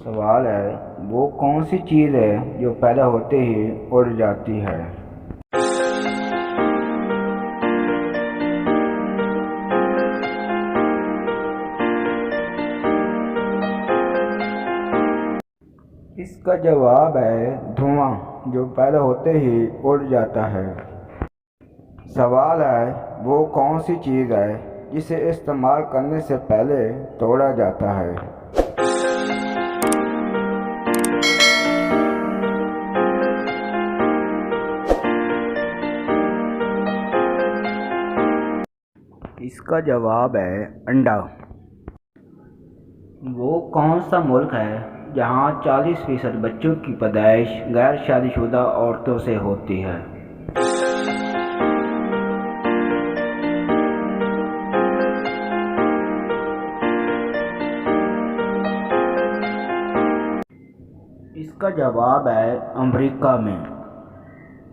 سوال ہے وہ کون سی چیز ہے جو پیدا ہوتے ہی اڑ جاتی ہے؟ اس کا جواب ہے دھواں، جو پیدا ہوتے ہی اڑ جاتا ہے۔ سوال ہے وہ کون سی چیز ہے جسے استعمال کرنے سے پہلے توڑا جاتا ہے؟ اس کا جواب ہے انڈا۔ وہ کون سا ملک ہے جہاں 40% بچوں کی پیدائش غیر شادی شدہ عورتوں سے ہوتی ہے؟ اس کا جواب ہے امریکہ میں۔